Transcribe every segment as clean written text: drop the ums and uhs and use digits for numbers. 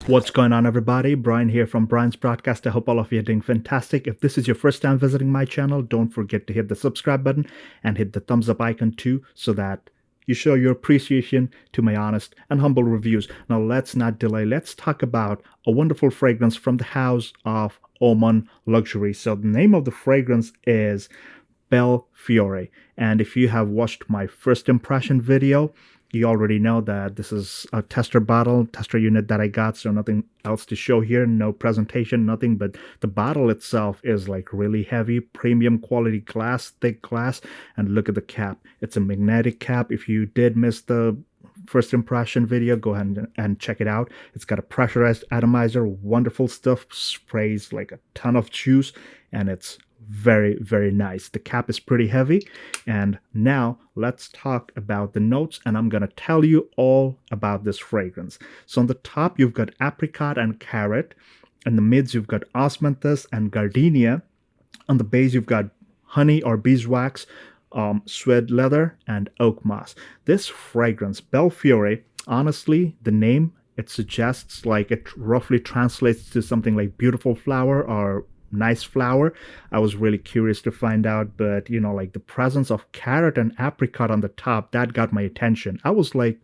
What's going on, everybody? Brian here from Brian's Broadcast. I hope all of you are doing fantastic. If this is your first time visiting my channel, don't forget to hit the subscribe button and hit the thumbs up icon too, so that you show your appreciation to my honest and humble reviews. Now, let's not delay. Let's talk about a wonderful fragrance from the house of Oman Luxury. So the name of the fragrance is Belfiore. And if you have watched my first impression video, you already know that this is a tester unit that I got, so nothing else to show here, no presentation, nothing, but the bottle itself is like really heavy, premium quality glass, thick glass, and look at the cap. It's a magnetic cap. If you did miss the first impression video, go ahead and check it out. It's got a pressurized atomizer, wonderful stuff, sprays like a ton of juice, and it's very, very nice. The cap is pretty heavy. And now let's talk about the notes, and I'm gonna tell you all about this fragrance. So on the top you've got apricot and carrot. In the mids you've got osmanthus and gardenia. On the base you've got honey or beeswax, suede leather, and oak moss. This fragrance, Belfiore, honestly, the name, it suggests like it roughly translates to something like beautiful flower or nice flower. I was really curious to find out, but like the presence of carrot and apricot on the top, that got my attention. I was like,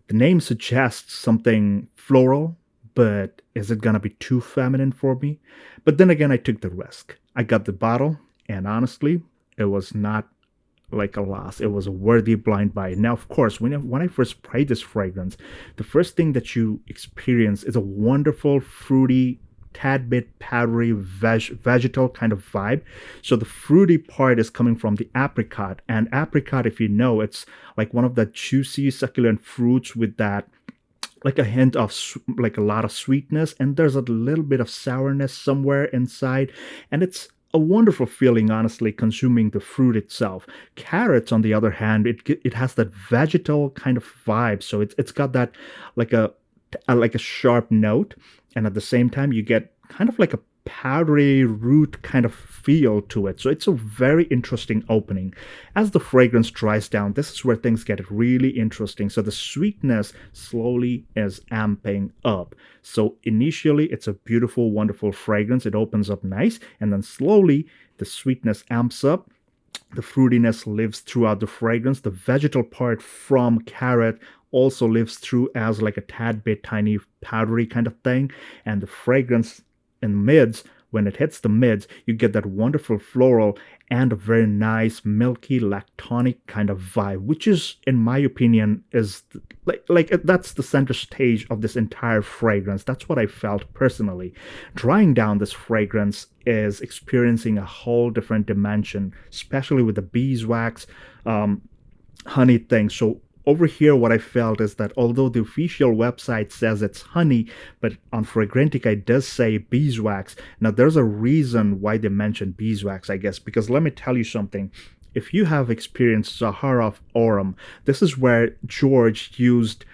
the name suggests something floral, but is it gonna be too feminine for me? But then again, I took the risk. I got the bottle, and honestly, it was not like a loss. It was a worthy blind buy. Now, of course, when I first sprayed this fragrance, the first thing that you experience is a wonderful, fruity, tad bit powdery vegetal kind of vibe. So the fruity part is coming from the apricot, and apricot, if you know, it's like one of the juicy succulent fruits with that like a hint of like a lot of sweetness, and there's a little bit of sourness somewhere inside, and it's a wonderful feeling, honestly, consuming the fruit itself. Carrots, on the other hand, it has that vegetal kind of vibe, so it's got that like a sharp note, and at the same time you get kind of like a powdery root kind of feel to it. So it's a very interesting opening. As the fragrance dries down, this is where things get really interesting. So the sweetness slowly is amping up. So initially it's a beautiful, wonderful fragrance. It opens up nice, and then slowly the sweetness amps up. The fruitiness lives throughout the fragrance. The vegetal part from carrot also lives through as like a tad bit tiny powdery kind of thing. And the fragrance in mids, when it hits the mids, you get that wonderful floral and a very nice milky lactonic kind of vibe, which is, in my opinion, is like that's the center stage of this entire fragrance. That's what I felt personally. Drying down, this fragrance is experiencing a whole different dimension, especially with the beeswax honey thing. So over here, what I felt is that although the official website says it's honey, but on Fragrantica it does say beeswax. Now, there's a reason why they mention beeswax, I guess, because let me tell you something. If you have experienced Sahara of Oram, this is where George used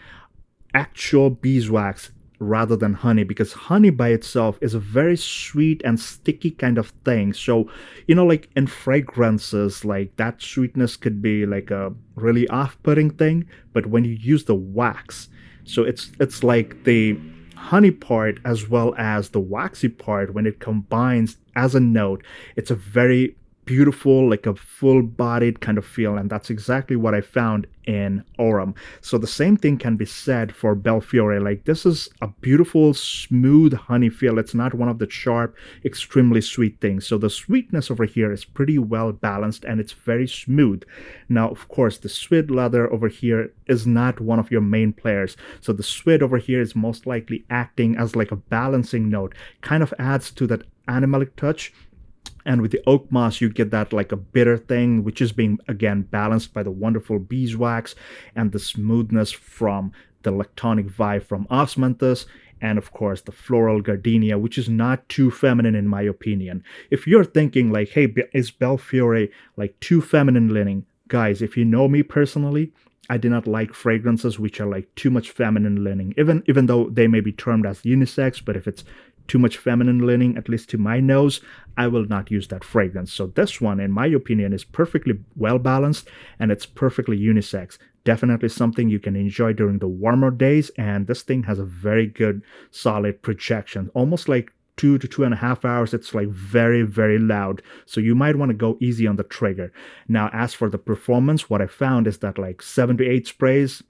actual beeswax rather than honey, because honey by itself is a very sweet and sticky kind of thing. So like in fragrances, like that sweetness could be like a really off-putting thing, but when you use the wax, so it's like the honey part as well as the waxy part, when it combines as a note, it's a very beautiful, like a full-bodied kind of feel, and that's exactly what I found in Oram. So the same thing can be said for Belfiore. Like, this is a beautiful, smooth honey feel. It's not one of the sharp, extremely sweet things. So the sweetness over here is pretty well balanced, and it's very smooth. Now, of course, the suede leather over here is not one of your main players. So the suede over here is most likely acting as like a balancing note, kind of adds to that animalic touch. And with the oak moss, you get that like a bitter thing, which is being, again, balanced by the wonderful beeswax and the smoothness from the lactonic vibe from osmanthus, and of course the floral gardenia, which is not too feminine in my opinion. If you're thinking like, hey, is Belfiore like too feminine leaning? Guys, if you know me personally, I do not like fragrances which are like too much feminine leaning, even though they may be termed as unisex. But if it's too much feminine leaning, at least to my nose, I will not use that fragrance. So this one, in my opinion, is perfectly well balanced and it's perfectly unisex. Definitely something you can enjoy during the warmer days, and this thing has a very good solid projection, almost like 2 to 2.5 hours. It's like very, very loud, so you might want to go easy on the trigger. Now, as for the performance, what I found is that like 7 to 8 sprays,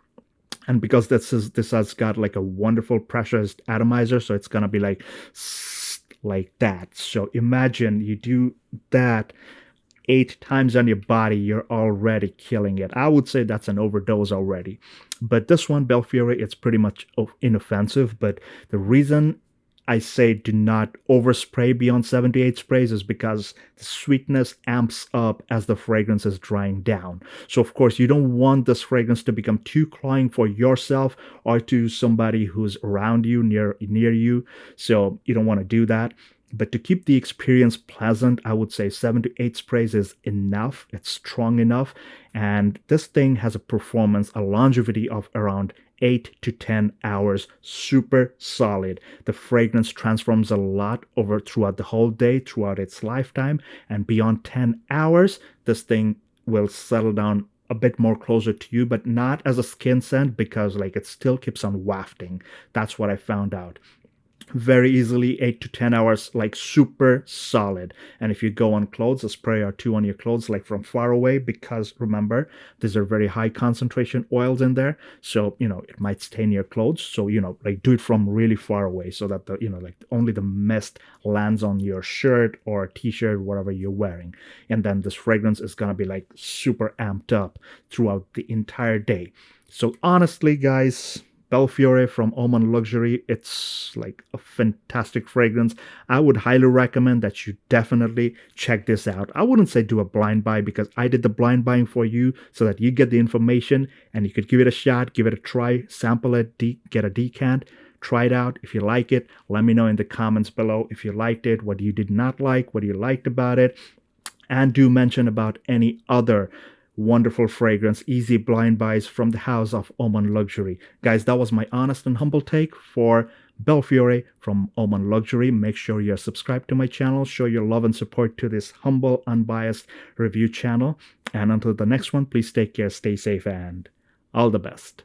and because this has got like a wonderful pressurized atomizer, so it's gonna be like that. So imagine you do that 8 times on your body, you're already killing it. I would say that's an overdose already. But this one, Belfiore, it's pretty much inoffensive. But the reason I say do not overspray beyond 7 to 8 sprays is because the sweetness amps up as the fragrance is drying down. So of course you don't want this fragrance to become too cloying for yourself or to somebody who's around you, near you. So you don't want to do that. But to keep the experience pleasant, I would say 7 to 8 sprays is enough. It's strong enough. And this thing has a performance, a longevity of around 8 to 10 hours. Super solid. The fragrance transforms a lot over throughout the whole day, throughout its lifetime. And beyond 10 hours, this thing will settle down a bit more closer to you, but not as a skin scent, because like it still keeps on wafting. That's what I found out. Very easily 8 to 10 hours, like super solid. And if you go on clothes, a spray or two on your clothes, like from far away, because remember, these are very high concentration oils in there, so it might stain your clothes. So like do it from really far away, so that the like only the mist lands on your shirt or t-shirt, whatever you're wearing. And then this fragrance is gonna be like super amped up throughout the entire day. So honestly, guys, Belfiore from Oman Luxury, it's like a fantastic fragrance. I would highly recommend that you definitely check this out. I wouldn't say do a blind buy, because I did the blind buying for you so that you get the information and you could give it a shot, give it a try, sample it, get a decant, try it out. If you like it, let me know in the comments below if you liked it, what you did not like, what you liked about it, and do mention about any other wonderful fragrance, easy blind buys from the house of Oman Luxury. Guys, that was my honest and humble take for Belfiore from Oman Luxury. Make sure you're subscribed to my channel. Show your love and support to this humble, unbiased review channel. And until the next one, please take care, stay safe, and all the best.